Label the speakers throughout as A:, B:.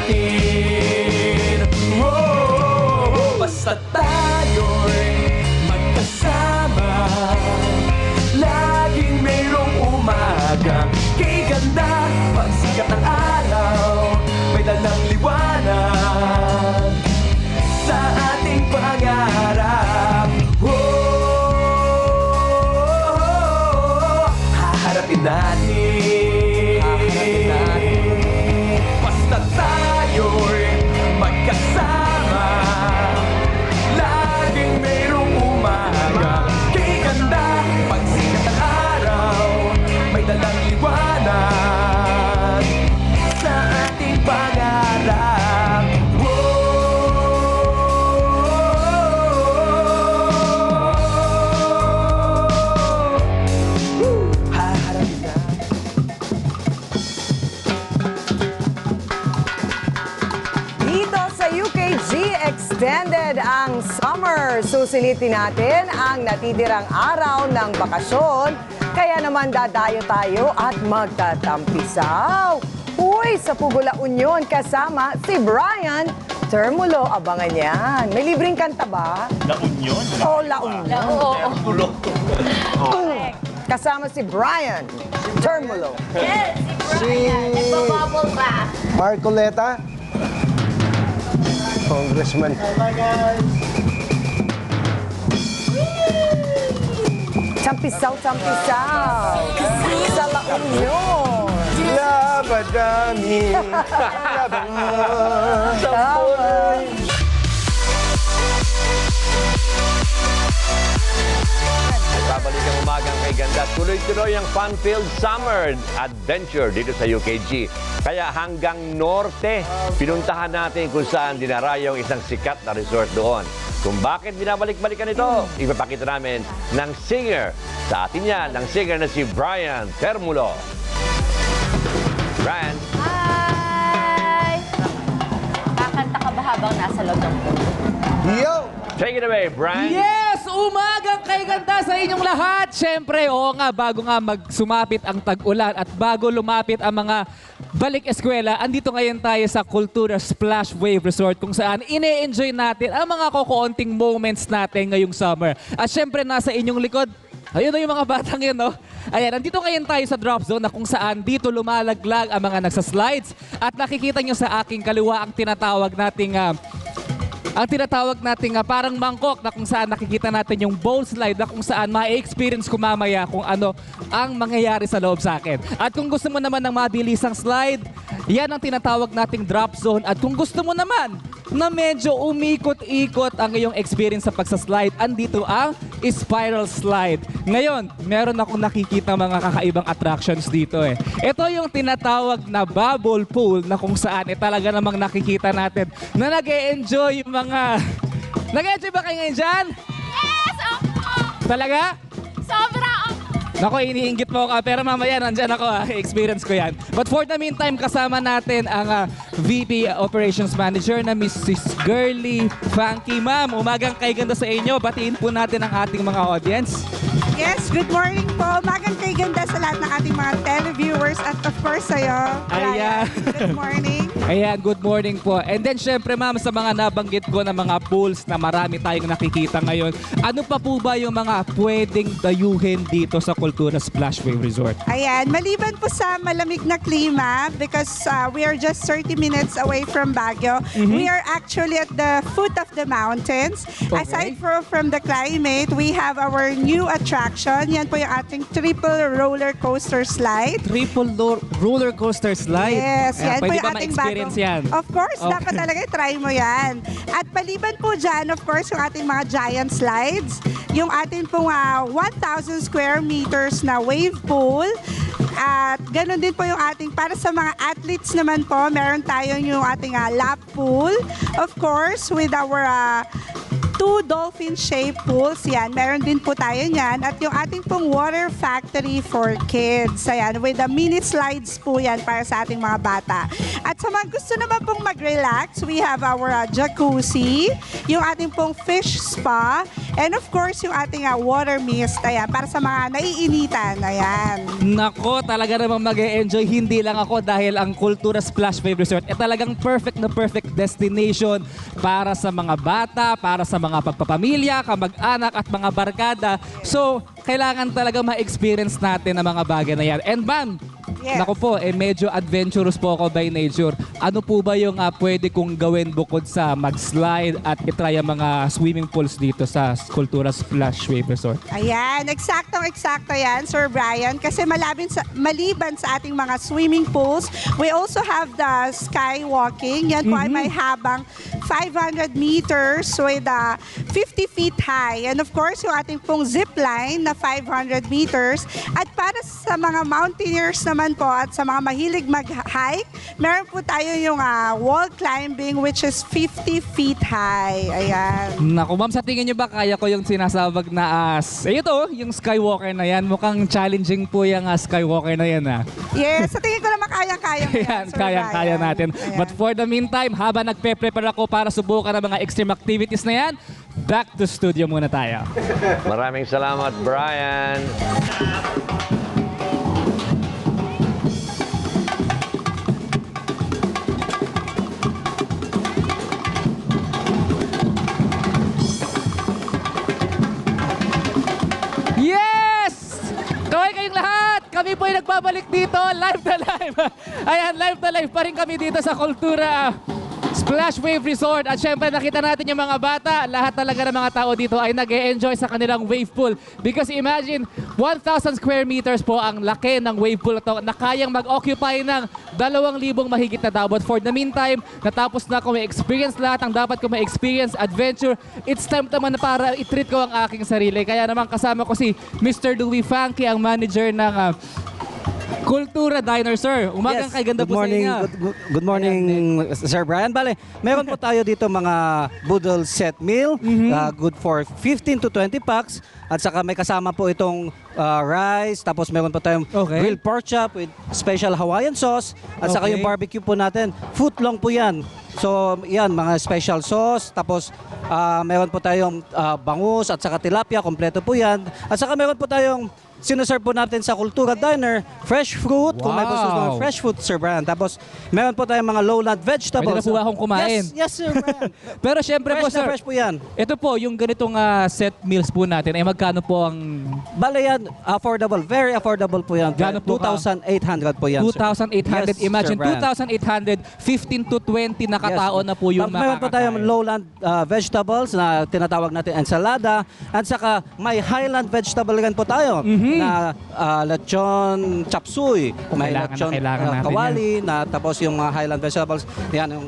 A: natin. Oh, basta tayo'y magkasama, laging mayroong umagang kiganda. Pagsikat ng araw, may dalang liwanag sa ating pangarap. Haharapin natin. Basta tayo'y magkasama, laging mayroong umaga kiganda. Pagsikat ng araw, may dalang liwanag sa ating pangarap. Haharapin natin.
B: Dito sa UKG Extended ang summer. Susulitin natin ang natitirang araw ng bakasyon. Kaya naman dadayo tayo at magtatampisaw. Uy, sa Pugula Union kasama si Brian Termulo. Abangan yan. May libreng kanta ba?
C: La Union?
B: Oh, La Union.
C: Tulo.
B: Kasama si Brian Termulo.
D: Yes, si Brian. Nagbabubble bath.
E: Marcoleta, Congressman.
B: Champisaw, champisaw. Sa La Union.
E: Labadami, labangan.
F: Babalik ang umagang kay ganda. Tuloy-tuloy ang fun-filled summer adventure dito sa UKG. Kaya hanggang norte, pinuntahan natin kung saan dinarayo ang isang sikat na resort doon. Kung bakit binabalik-balikan ito, ipapakita namin ng singer. Sa atin yan, ng singer na si Brian Termulo. Brian.
D: Hi! Kakanta ka ba habang nasa loob ng pool?
E: Yo!
F: Take it away, Brian.
G: Yes! Umagang kay ganda sa inyong lahat! Siyempre, oo nga, bago nga magsumapit ang tag-ulan at bago lumapit ang mga balik eskwela, andito ngayon tayo sa Kultura Splash Wave Resort kung saan ine-enjoy natin ang mga kukunting moments natin ngayong summer. At siyempre, nasa inyong likod, ayun na yung mga batang yun, no? Ayan, nandito ngayon tayo sa drop zone na kung saan dito lumalaglag ang mga nagsaslides at nakikita nyo sa aking kaliwa ang tinatawag nating parang mangkok na kung saan nakikita natin yung bowl slide na kung saan ma-experience ko mamaya kung ano ang mangyayari sa loob sa akin. At kung gusto mo naman ng mabilisang slide, yan ang tinatawag nating drop zone. At kung gusto mo naman na medyo umikot-ikot ang iyong experience sa pagsaslide, andito ang spiral slide. Ngayon, meron akong nakikita mga kakaibang attractions dito eh. Ito yung tinatawag na bubble pool na kung saan talaga namang nakikita natin na nag-e-enjoy yung mga... Nag-e-enjoy ba kayo ngayon dyan?
D: Yes! Opo!
G: Talaga?
D: Sobra opo!
G: Nako, iniinggit mo ka, pero mamaya nandyan ako, experience ko yan. But for the meantime, kasama natin ang VP Operations Manager na Mrs. Girly Funky. Ma'am, umagang kay ganda sa inyo. Batiin po natin ang ating mga audience.
H: Yes, good morning po. Umagang kay ganda sa lahat ng ating mga televiewers at of course sa'yo.
G: Ayan.
H: Good morning.
G: Ayan, good morning po. And then syempre ma'am, sa mga nabanggit ko na mga pools na marami tayong nakikita ngayon, ano pa po ba yung mga pwedeng dayuhin dito sa Kultura Splash Wave Resort?
H: Ayan, maliban po sa malamig na klima because we are just 30 minutes away from Baguio. We are actually at the foot of the mountains.
G: Okay.
H: Aside from the climate, we have our new attraction. Yan po yung ating triple roller coaster slide.
G: Triple roller coaster slide.
H: Yes, yan po
G: pwede
H: yung
G: ba
H: ating
G: ma-experience yan?
H: Of course,
G: Okay.
H: dapat talaga try mo yan. At paliban po dyan, of course, yung ating mga giant slides, yung ating pong 1,000 square meters na wave pool, at ganun din po yung ating, para sa mga athletes naman po, meron tayong yung ating lap pool. Of course, with our 2 dolphin-shaped pools. Yan, meron din po tayo niyan. At yung ating pong water factory for kids. Ayan, with the mini slides po yan para sa ating mga bata. At sa mga gusto naman pong mag-relax, we have our jacuzzi, yung ating pong fish spa, And of course, yung ating water mist, ayan, para sa mga naiinitan, ayan.
G: Nako, talaga namang mag-e-enjoy. Hindi lang ako dahil ang Kultura Splash Wave Resort ay talagang perfect na perfect destination para sa mga bata, para sa mga pagpapamilya, kamag-anak at mga barkada. So, kailangan talaga ma-experience natin ang mga bagay na yan. And ma'am,
H: Yes.
G: naku po, medyo adventurous po ako by nature. Ano po ba yung pwede kong gawin bukod sa mag-slide at itry ang mga swimming pools dito sa Kultura Splash Wave Resort?
H: Ayan, eksaktong-eksakto yan, Sir Brian. Kasi maliban sa ating mga swimming pools, we also have the skywalking. Yan po ay may habang 500 meters with 50 feet high. And of course, yung ating pong zip line na 500 meters. At para sa mga mountaineers naman po at sa mga mahilig mag-hike, meron po tayo yung wall climbing which is 50 feet high. Ayan.
G: Naku ma'am, sa tingin niyo ba kaya ko yung sinasabag na ito, yung skywalker na yan. Mukhang challenging po yung skywalker na yan
H: Yes, sa tingin ko naman kayang-kaya mo yan,
G: Ayan,
H: Sir
G: kayang-kaya
H: Brian.
G: natin.
H: Ayan.
G: But for the meantime, habang nagpe-prepare ako para subukan ang mga extreme activities na yan, back to studio muna tayo.
F: Maraming salamat, Brian.
G: Yes! Kaway kayong lahat! Kami po ay nagbabalik dito, live na live. Ayan, live na live pa rin kami dito sa Kultura Splash Wave Resort. At syempre nakita natin yung mga bata, lahat talaga ng mga tao dito ay nag-e-enjoy sa kanilang wave pool. Because imagine, 1,000 square meters po ang laki ng wave pool ito na kayang mag-occupy ng 2,000 mahigit na tao. But for the meantime, natapos na ako may experience lahat ang dapat ko may experience, adventure. It's time naman na para i-treat ko ang aking sarili. Kaya naman kasama ko si Mr. Louie Funky, ang manager ng Kultura Diner, sir. Umagang kay ganda
E: good
G: po
E: morning,
G: sa inyo.
E: good morning, Sir Brian. Bale, meron po tayo dito mga boodle set meal, good for 15 to 20 packs. At saka may kasama po itong rice, tapos meron po tayong
G: Okay.
E: grilled pork chop with special Hawaiian sauce. At saka
G: Okay.
E: yung barbecue po natin, footlong po yan. So, yan, mga special sauce. Tapos, meron po tayong bangus at saka tilapia, kompleto po yan. At saka meron po tayong sinuserve po natin sa Kultura Diner, fresh fruit, kung may gusto
G: Wow.
E: ng fresh fruit, Sir Brian. Tapos, meron po tayong mga lowland vegetables.
G: Pwede na po ba akong kumain?
E: Yes, Sir Brian.
G: Pero syempre po,
E: fresh na
G: sir,
E: fresh po yan.
G: ito po, yung ganitong set meals po natin, ay magkano po ang
E: Bale yan, affordable, very affordable po yan.
G: Gaano po ka?
E: 2,800 po yan, sir.
G: 2,800.
E: Yes,
G: Imagine,
E: Sir Brian.
G: 2,800, 15 to 20 na katao na po yung
E: Meron po tayong lowland vegetables na tinatawag natin ensalada. At saka may highland vegetable rin po tayo na lechon chop suey. May lechon
G: kailangan natin
E: kawali na tapos yung mga highland vegetables. Yan yung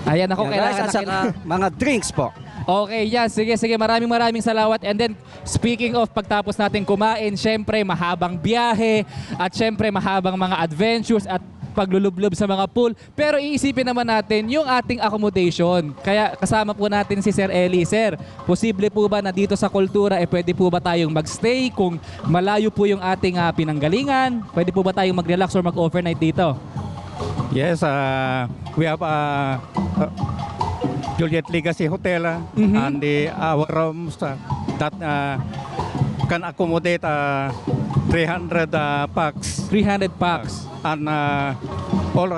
G: Ayan ako,
E: yung
G: kailangan
E: rice at
G: na
E: saka mga drinks po.
G: Okay, yan. Sige. Maraming salamat. And then, speaking of pagtapos natin kumain, syempre, mahabang biyahe at syempre, mahabang mga adventures at paglulublob sa mga pool. Pero iisipin naman natin yung ating accommodation. Kaya kasama po natin si Sir Eli. Sir, posible po ba na dito sa Kultura, pwede po ba tayong magstay kung malayo po yung ating pinanggalingan? Pwede po ba tayong mag-relax or mag-overnight dito?
C: Yes, we have Juliet Legacy Hotel and our rooms that can accommodate 300 packs
G: 300 packs.
C: and all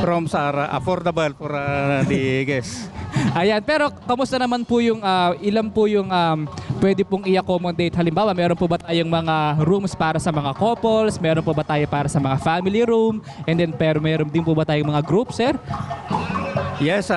C: rooms are affordable for the guests.
G: Ayan, pero kamusta naman po yung ilan po yung pwede pong i-accommodate? Halimbawa, meron po ba tayong mga rooms para sa mga couples? Meron po ba tayo para sa mga family room? And then pero meron din po ba tayong mga group, sir?
C: Yes,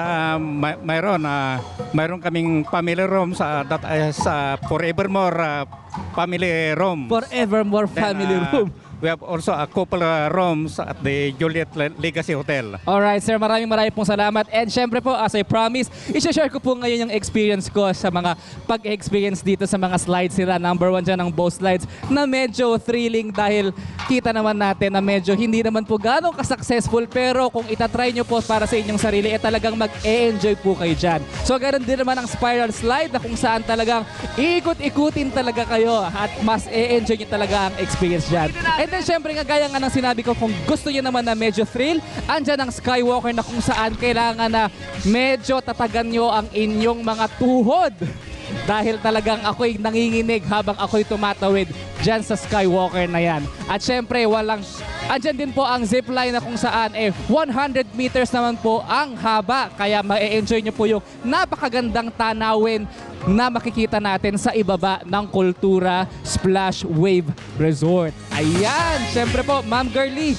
C: mayroon kaming family rooms that is forevermore family room.
G: Forevermore family room.
C: We have also a couple rooms at the Juliet Legacy Hotel.
G: Alright, sir. Maraming po salamat. And syempre po, as I promise, i-share ko po ngayon yung experience ko sa mga pag-experience dito sa mga slides nila. Number 1 dyan ang bow slides na medyo thrilling dahil kita naman natin na medyo hindi naman po ganong ka-successful, pero kung itatry nyo po para sa inyong sarili, talagang mag-e-enjoy po kayo dyan. So, ganoon din naman ang spiral slide na kung saan talagang ikot-ikutin talaga kayo at mas e-enjoy nyo talaga ang experience dyan. And then syempre nga gaya nga ng sinabi ko, kung gusto niyo naman na medyo thrill, andyan ang Skywalker na kung saan kailangan na medyo tatagan nyo ang inyong mga tuhod. dahil talagang ako'y nanginginig habang ako'y tumatawid dyan sa Skywalker na yan. At syempre, andyan din po ang zipline na kung saan 100 meters naman po ang haba. Kaya ma-enjoy nyo po yung napakagandang tanawin na makikita natin sa ibaba ng Kultura Splash Wave Resort. Ayan, syempre po, Ma'am Girlie,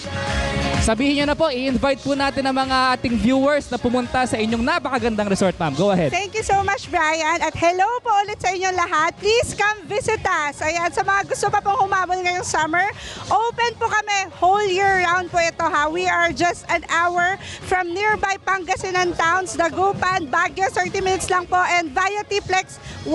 G: sabihin nyo na po, i-invite po natin ang mga ating viewers na pumunta sa inyong napakagandang resort, ma'am. Go ahead.
H: Thank you so much, Brian. At hello po ulit sa inyong lahat. Please come visit us. Ayan, sa mga gusto pa pong humabol ngayong summer, open po kami whole year round po ito ha. We are just an hour from nearby Pangasinan towns, Dagupan, Baguio, 30 minutes lang po. And via T-Plex, 4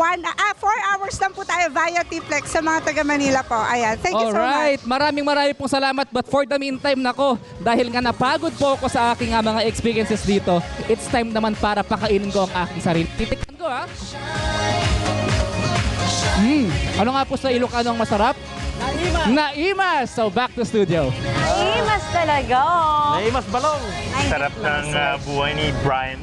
H: hours lang po tayo via T-Plex sa mga taga Manila po. Ayan, thank you so
G: Alright,
H: much.
G: maraming pong salamat. But for the meantime, nako, dahil nga napagod po ako sa aking mga experiences dito, it's time naman para pakainin ko ang aking sarili. Titikman ko ha. Ano nga po sa Ilocano ang masarap? Naimas! So back to studio.
D: Imas talaga.
I: Naimas Balong. Sarap ng buhay ni Brian.